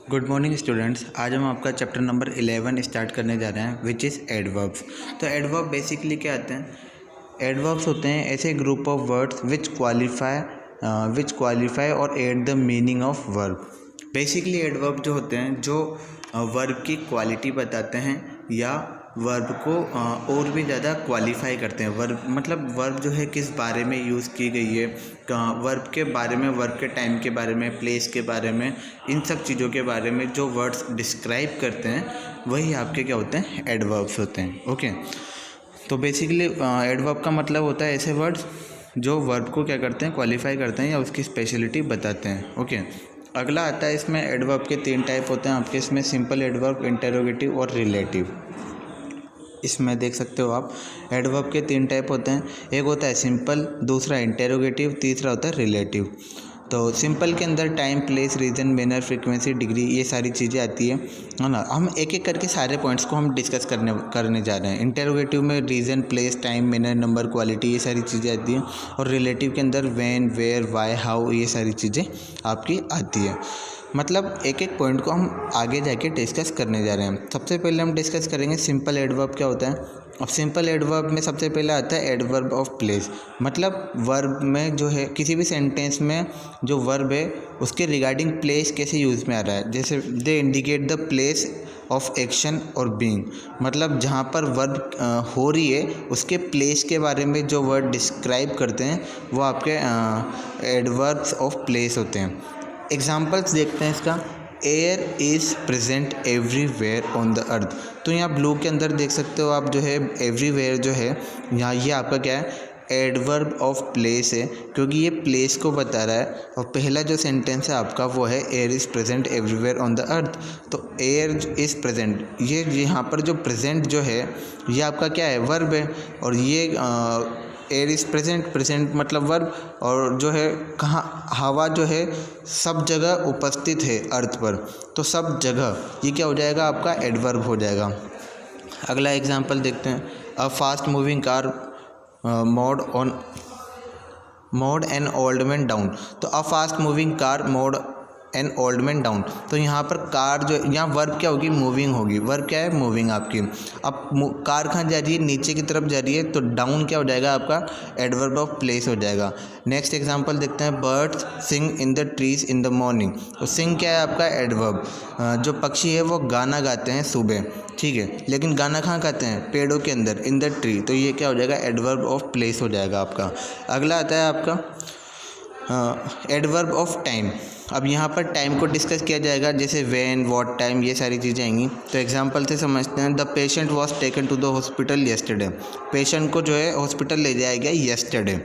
Good morning students. आज हम आपका चैप्टर नंबर 11 स्टार्ट करने जा रहे हैं विच इज़ एडवर्ब्स। तो एडवर्ब बेसिकली क्या आते हैं? एडवर्ब्स होते हैं ऐसे group of words which qualify और add the meaning of verb. Basically adverb जो होते हैं जो वर्ब की क्वालिटी बताते हैं या वर्ब को और भी ज़्यादा क्वालिफाई करते हैं। वर्ब मतलब वर्ब जो है किस बारे में यूज़ की गई है, वर्ब के बारे में, वर्ब के टाइम के बारे में, प्लेस के बारे में, इन सब चीज़ों के बारे में जो वर्ड्स डिस्क्राइब करते हैं वही आपके क्या होते हैं? एडवर्ब्स होते हैं। ओके, तो बेसिकली एडवर्ब का मतलब होता है ऐसे वर्ड्स जो वर्ब को क्या करते हैं? क्वालिफाई करते हैं या उसकी स्पेशलिटी बताते हैं। ओके, अगला आता है इसमें एडवर्ब के 3 टाइप होते हैं आपके इसमें, सिंपल एडवर्ब, इंटरोगेटिव और रिलेटिव। इसमें देख सकते हो आप एडवर्ब के 3 टाइप होते हैं। एक होता है सिंपल, दूसरा इंटरोगेटिव, तीसरा होता है रिलेटिव। तो सिंपल के अंदर time, place, reason, manner, frequency, degree, ये सारी चीज़ें आती है ना। हम एक एक करके सारे पॉइंट्स को हम डिस्कस करने जा रहे हैं। इंटरोगेटिव में reason, place, time, manner, number, quality, ये सारी चीज़ें आती हैं। और रिलेटिव के अंदर व्हेन, वेयर, वाई, हाउ, ये सारी चीज़ें आपकी आती है। मतलब एक एक पॉइंट को हम आगे जाके डिस्कस करने जा रहे हैं। सबसे पहले हम डिस्कस करेंगे सिंपल एडवर्ब क्या होता है। अब सिंपल एडवर्ब में सबसे पहले आता है एडवर्ब ऑफ प्लेस। मतलब वर्ब में जो है किसी भी सेंटेंस में जो वर्ब है उसके रिगार्डिंग प्लेस कैसे यूज़ में आ रहा है। जैसे they indicate the place of action और बीइंग, मतलब जहाँ पर वर्ब हो रही है उसके प्लेस के बारे में जो वर्ड डिस्क्राइब करते हैं वो आपके एडवर्ब्स ऑफ प्लेस होते हैं। एग्जाम्पल्स देखते हैं इसका। Air is present everywhere on the earth. तो यहाँ ब्लू के अंदर देख सकते हो आप जो है एवरीवेयर जो है यहाँ ये आपका क्या है? एडवर्ब ऑफ प्लेस है, क्योंकि ये प्लेस को बता रहा है। और पहला जो सेंटेंस है आपका वो है air is present everywhere on the earth. तो एयर इज़ प्रेजेंट, ये यहाँ पर जो प्रेजेंट जो है ये आपका क्या है? वर्ब है। और ये एयर इज़ प्रेजेंट, प्रेजेंट मतलब वर्ब, और जो है कहाँ? हवा जो है सब जगह उपस्थित है अर्थ पर, तो सब जगह ये क्या हो जाएगा? आपका एडवर्ब हो जाएगा। अगला एग्जांपल देखते हैं। A fast moving car mowed an old man down. तो a fast moving car mowed an old man down. तो यहाँ पर कार जो यहाँ वर्ब क्या होगी? मूविंग होगी। वर्ब क्या है? मूविंग आपकी। अब कार कहाँ जा रही है? नीचे की तरफ जा रही है, तो डाउन क्या हो जाएगा? आपका एडवर्ब ऑफ प्लेस हो जाएगा। नेक्स्ट एग्जांपल देखते हैं। Birds sing in the trees in the morning. तो सिंग क्या है? आपका एडवर्ब। जो पक्षी है वो गाना गाते हैं सुबह, ठीक है, लेकिन गाना कहाँ गाते हैं? पेड़ों के अंदर, इन द ट्री। तो ये क्या हो जाएगा? एडवर्ब ऑफ प्लेस हो जाएगा आपका। अगला आता है आपका एडवर्ब ऑफ टाइम। अब यहाँ पर टाइम को डिस्कस किया जाएगा, जैसे व्हेन, व्हाट टाइम, ये सारी चीज़ें आएंगी। तो एग्जांपल से समझते हैं। The patient was taken to the hospital yesterday. Patient को जो है हॉस्पिटल ले जाया गया येस्टरडे।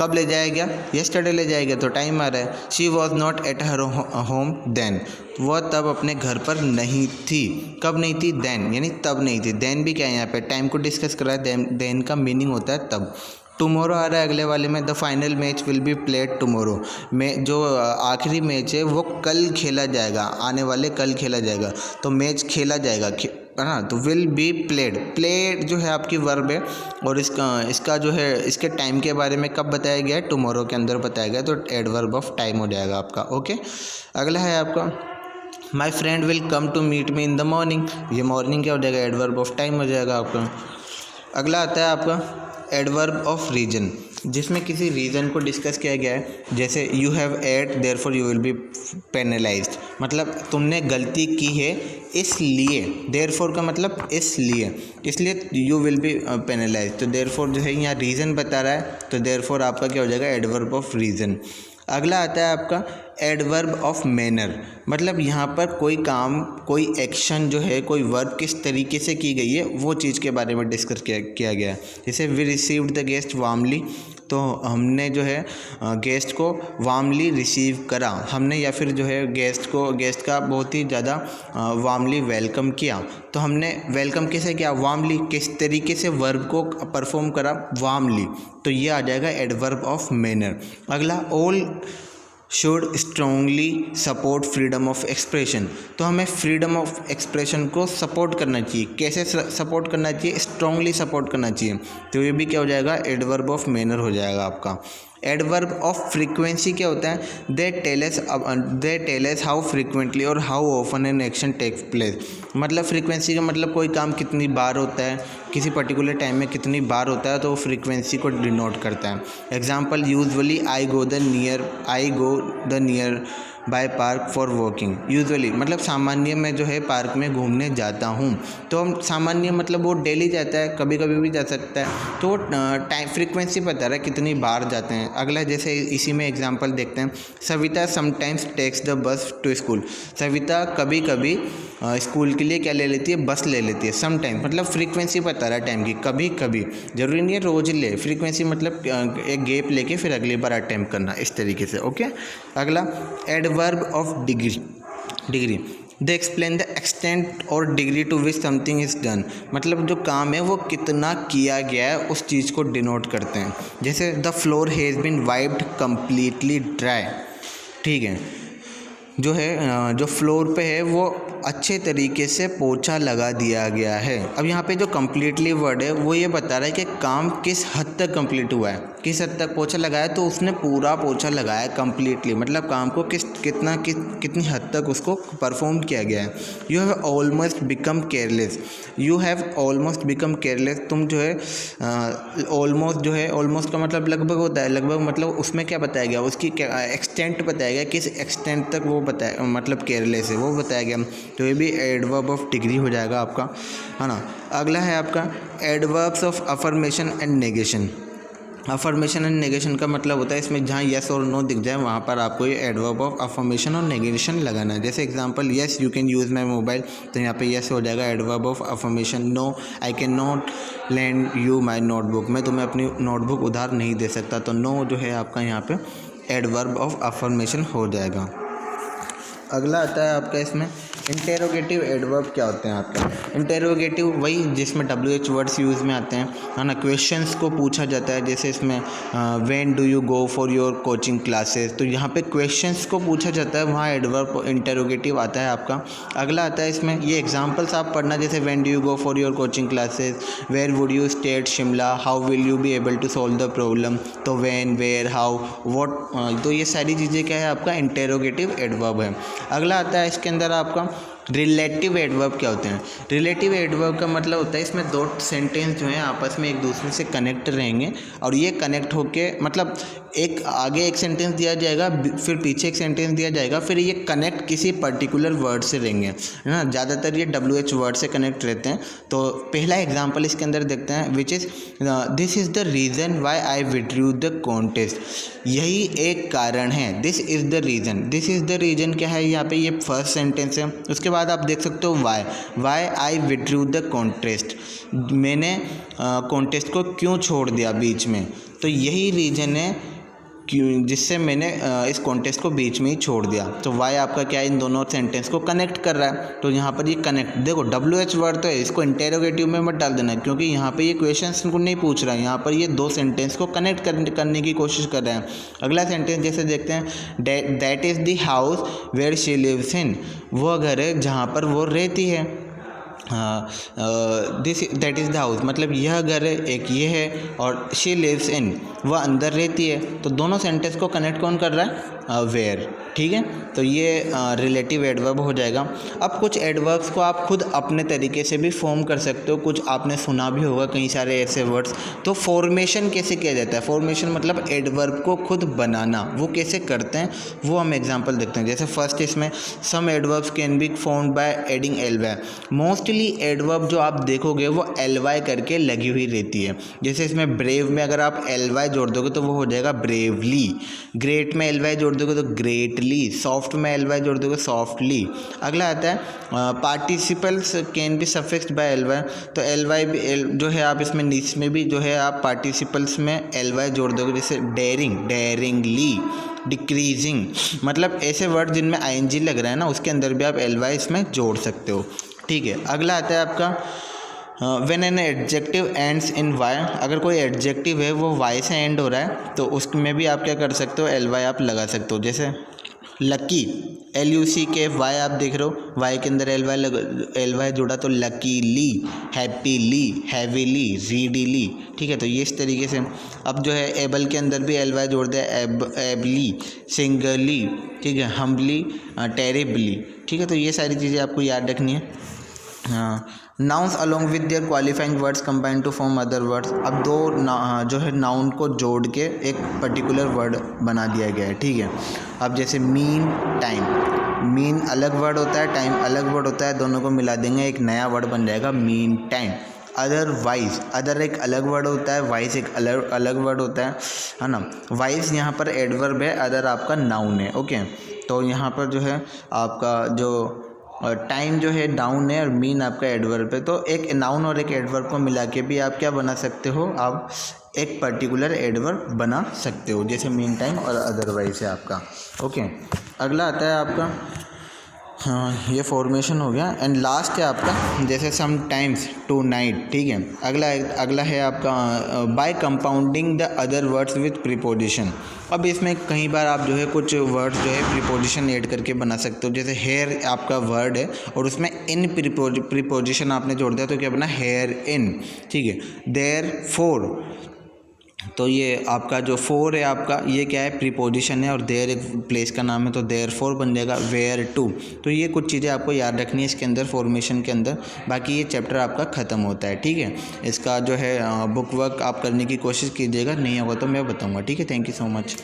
कब ले जाया गया? येस्टरडे ले जाया गया, तो टाइम आ रहा है। She was not at her home then. वह तब अपने घर पर नहीं थी। कब नहीं थी? देन, यानी तब नहीं थी। देन भी क्या है? यहाँ पे टाइम को डिस्कस कर रहा है। देन का मीनिंग होता है तब। टुमारो आ रहा है अगले वाले में। The final match will be played tomorrow. में जो आखिरी मैच है वो कल खेला जाएगा, आने वाले कल खेला जाएगा। तो मैच खेला जाएगा है ना। तो विल बी प्लेड, प्लेड जो है आपकी वर्ब है। और इसका जो है इसके टाइम के बारे में कब बताया गया है? टुमारो के अंदर बताया गया, तो एडवर्ब ऑफ टाइम हो जाएगा आपका। ओके, अगला है आपका my friend will come to meet me in the morning. ये मॉर्निंग क्या हो जाएगा? एडवर्ब ऑफ टाइम हो जाएगा आपका। अगला आता है आपका एडवर्ब ऑफ रीजन, जिसमें किसी रीज़न को डिस्कस किया गया है। जैसे you have ate therefore you will be penalised. मतलब तुमने गलती की है इसलिए, देयरफॉर का मतलब इसलिए यू विल बी पेनलाइज्ड। तो देयरफॉर जो है यहाँ रीज़न बता रहा है, तो देयरफॉर आपका क्या हो जाएगा? Adverb of reason. अगला आता है आपका एडवर्ब ऑफ मैनर। मतलब यहाँ पर कोई काम, कोई एक्शन जो है, कोई वर्ब किस तरीके से की गई है वो चीज़ के बारे में डिस्कस किया गया है। जैसे we received the guest warmly. तो हमने जो है गेस्ट को वार्मली रिसीव करा हमने, या फिर जो है गेस्ट का बहुत ही ज़्यादा वार्मली वेलकम किया। तो हमने वेलकम कैसे किया? वार्मली। किस तरीके से वर्ब को परफॉर्म करा? वार्मली। तो ये आ जाएगा एडवर्ब ऑफ मैनर। अगला all should strongly support freedom of expression. तो हमें फ्रीडम ऑफ एक्सप्रेशन को सपोर्ट करना चाहिए। कैसे सपोर्ट करना चाहिए? स्ट्रांगली सपोर्ट करना चाहिए। तो ये भी क्या हो जाएगा? एडवर्ब ऑफ मैनर हो जाएगा आपका। एडवर्ब ऑफ फ्रीक्वेंसी क्या होता है? They tell us how frequently और how often an action takes place. मतलब फ्रीक्वेंसी का मतलब कोई काम कितनी बार होता है, किसी पर्टिकुलर टाइम में कितनी बार होता है, तो वो फ्रीक्वेंसी को डिनोट करता है। Example, usually I go the near by park for walking. Usually मतलब सामान्य में जो है पार्क में घूमने जाता हूँ। तो सामान्य मतलब वो डेली जाता है, कभी कभी भी जा सकता है। तो टाइम फ्रीक्वेंसी बता रहा है कितनी बार जाते हैं। अगला जैसे इसी में एग्जांपल देखते हैं। Savita sometimes takes the bus to school. सविता कभी कभी स्कूल के लिए क्या ले लेती है? बस ले लेती है। समटाइम्स मतलब फ्रीक्वेंसी बता रहा है टाइम की, कभी कभी, जरूरी नहीं है रोज ले। फ्रीक्वेंसी मतलब एक गैप लेके फिर अगली बार अटेम्प्ट करना, इस तरीके से। ओके, अगला adverb of degree. They explain the extent और degree to which something is done. मतलब जो काम है वो कितना किया गया है उस चीज़ को डिनोट करते हैं। जैसे the floor has been wiped completely dry. ठीक है, जो है जो फ्लोर पे है वो अच्छे तरीके से पोछा लगा दिया गया है। अब यहाँ पे जो कम्प्लीटली वर्ड है वो ये बता रहा है कि काम किस हद तक कंप्लीट हुआ है, किस हद तक पोछा लगाया। तो उसने पूरा पोछा लगाया कम्प्लीटली, मतलब काम को कितनी हद तक उसको परफॉर्म किया गया है। You have almost become careless. You have almost become careless. तुम जो है ऑलमोस्ट जो है, ऑलमोस्ट का मतलब लगभग होता है। लगभग मतलब उसमें क्या बताया गया? उसकी एक्सटेंट बताया गया, किस एक्सटेंट तक वो बताया, मतलब केयरलेस है वो बताया गया। तो ये भी एडवर्ब ऑफ डिग्री हो जाएगा आपका, है ना। अगला है आपका adverbs of affirmation and negation. Affirmation and negation का मतलब होता है इसमें जहाँ यस और नो दिख जाए वहाँ पर आपको ये एडवर्ब ऑफ अफर्मेशन और नेगेशन लगाना है। जैसे example, yes you can use my mobile, तो यहाँ पे यस हो जाएगा adverb of affirmation. No I can not lend you my notebook, मैं तुम्हें अपनी नोटबुक उधार नहीं दे सकता। तो नो जो है आपका यहाँ पे एडवर्ब ऑफ अफर्मेशन हो जाएगा। अगला आता है आपका इसमें इंटेरोगेटिव एडवर्ब। क्या होते हैं आपका? इंटेरोगेटिव वही जिसमें WH वर्ड्स यूज़ में आते हैं, है ना। क्वेश्चंस को पूछा जाता है। जैसे इसमें when do you go for your coaching classes, तो यहाँ पे क्वेश्चंस को पूछा जाता है, वहाँ एडवर्ब इंटेरोगेटिव आता है आपका। अगला आता है इसमें, ये एग्जांपल्स आप पढ़ना, जैसे when do you go for your coaching classes, where would you stay at Shimla, how will you be able to solve the problem. तो व्हेन, वेयर, हाउ, व्हाट, तो ये सारी चीज़ें क्या है? आपका इंटेरोगेटिव एडवर्ब है। अगला आता है इसके अंदर आपका रिलेटिव एडवर्ब। क्या होते हैं? रिलेटिव एडवर्ब का मतलब होता है इसमें दो सेंटेंस जो हैं आपस में एक दूसरे से कनेक्ट रहेंगे, और ये कनेक्ट होके मतलब एक आगे एक सेंटेंस दिया जाएगा, फिर पीछे एक सेंटेंस दिया जाएगा, फिर ये कनेक्ट किसी पर्टिकुलर वर्ड से रहेंगे, है ना। ज़्यादातर ये WH वर्ड से कनेक्ट रहते हैं। तो पहला एग्जाम्पल इसके अंदर देखते हैं, which is this is the reason why I withdrew the contest. यही एक कारण है। This is the reason. This is the reason क्या है? यहाँ पे ये फर्स्ट सेंटेंस है। उसके बाद आप देख सकते हो why I withdrew the contest, मैंने कॉन्टेस्ट को क्यों छोड़ दिया बीच में। तो यही रीज़न है क्यों, जिससे मैंने इस कॉन्टेस्ट को बीच में ही छोड़ दिया। तो वाई आपका क्या है? इन दोनों सेंटेंस को कनेक्ट कर रहा है। तो यहाँ पर ये कनेक्ट, देखो WH वर्ड तो है, इसको इंटेरोगेटिव में मत डाल देना, क्योंकि यहाँ पे ये क्वेश्चन को नहीं पूछ रहा है। यहाँ पर ये दो सेंटेंस को कनेक्ट करने की कोशिश कर रहे हैं। अगला सेंटेंस जैसे देखते हैं, that is the house where she lives in. वो घर है जहाँ पर वो रहती है। दैट इज़ द हाउस मतलब यह घर है, एक ये है, और शी लिव्स इन वह अंदर रहती है। तो दोनों सेंटेंस को कनेक्ट कौन कर रहा है? वेयर। ठीक है, तो ये रिलेटिव एडवर्ब हो जाएगा। अब कुछ एडवर्ब्स को आप खुद अपने तरीके से भी फॉर्म कर सकते हो। कुछ आपने सुना भी होगा कई सारे ऐसे वर्ड्स। तो फॉर्मेशन कैसे किया जाता है? फॉर्मेशन मतलब एडवर्ब को खुद बनाना। वो कैसे करते हैं वो हम एग्जांपल देखते हैं। जैसे फर्स्ट इसमें, some adverbs can be formed by adding ly। Mostly adverb जो आप देखोगे वो ly करके लगी हुई रहती है। जैसे इसमें ब्रेव में अगर आप ly जोड़ दोगे तो वो हो जाएगा ब्रेवली। ग्रेट में ly जोड़ दोगे तो ग्रेटली। सॉफ्ट में ly जोड़ दोगे सॉफ्टली। अगला आता है participles can be suffixed by ly। तो ly भी जो है आप इसमें नीच में भी जो है आप पार्टिसिपल्स में ly जोड़ दोगे। जैसे डेयरिंग, डेयरिंगली। डिक्रीजिंग मतलब ऐसे वर्ड जिनमें ing लग रहा है ना, उसके अंदर भी आप ly इसमें जोड़ सकते हो। ठीक है, अगला आता है आपका when an adjective ends in y, अगर कोई एडजेक्टिव है वो वाई से एंड हो रहा है तो उसमें भी आप क्या कर सकते हो, एल वाई आप लगा सकते हो। जैसे लकी, LUCK वाई आप देख रहे हो, वाई के अंदर एल वाई जुड़ा तो लकीली, हैप्पीली, हैवीली, रीडीली, ठीक है। तो ये इस तरीके से। अब जो है एबल के अंदर भी एल वाई जोड़ दिया, एबली, सिंगरली, ठीक है, हम्बली, टेरिबली, ठीक है। तो ये सारी चीज़ें आपको याद रखनी है। Nouns along with their qualifying words combine to form other words. अब दो जो है नाउन को जोड़ के एक पर्टिकुलर वर्ड बना दिया गया है, ठीक है। अब जैसे मीन टाइम, मीन अलग वर्ड होता है, टाइम अलग वर्ड होता है, दोनों को मिला देंगे एक नया वर्ड बन जाएगा मीन टाइम। अदरवाइज, अदर एक अलग वर्ड होता है, वाइज एक अलग वर्ड होता है ना। वाइज यहाँ पर एडवर्ब है, अदर आपका नाउन है, ओके। तो यहाँ पर जो है आपका जो टाइम जो है नाउन है और मीन आपका एडवर्ब है। तो एक नाउन और एक एडवर्ब को मिला के भी आप क्या बना सकते हो, आप एक पर्टिकुलर एडवर्ब बना सकते हो, जैसे मीन टाइम और अदरवाइज है आपका, ओके। अगला आता है आपका, हाँ ये फॉर्मेशन हो गया। एंड लास्ट है आपका जैसे सम टाइम्स टू नाइट, ठीक है। अगला है आपका by compounding the other words with preposition. अब इसमें कई बार आप जो है कुछ वर्ड्स जो है प्रीपोजिशन ऐड करके बना सकते हो। जैसे हेयर आपका वर्ड है और उसमें इन प्रीपोजिशन आपने जोड़ दिया तो क्या बना, हेयर इन, ठीक है। देयर फोर, तो ये आपका जो फोर है आपका ये क्या है, प्रीपोजिशन है, और देयर एक प्लेस का नाम है तो देयर फोर बन जाएगा वेयर टू। तो ये कुछ चीज़ें आपको याद रखनी है इसके अंदर, फॉर्मेशन के अंदर। बाकी ये चैप्टर आपका ख़त्म होता है, ठीक है। इसका जो है बुक वर्क आप करने की कोशिश कीजिएगा, नहीं होगा तो मैं बताऊँगा, ठीक है। Thank you so much.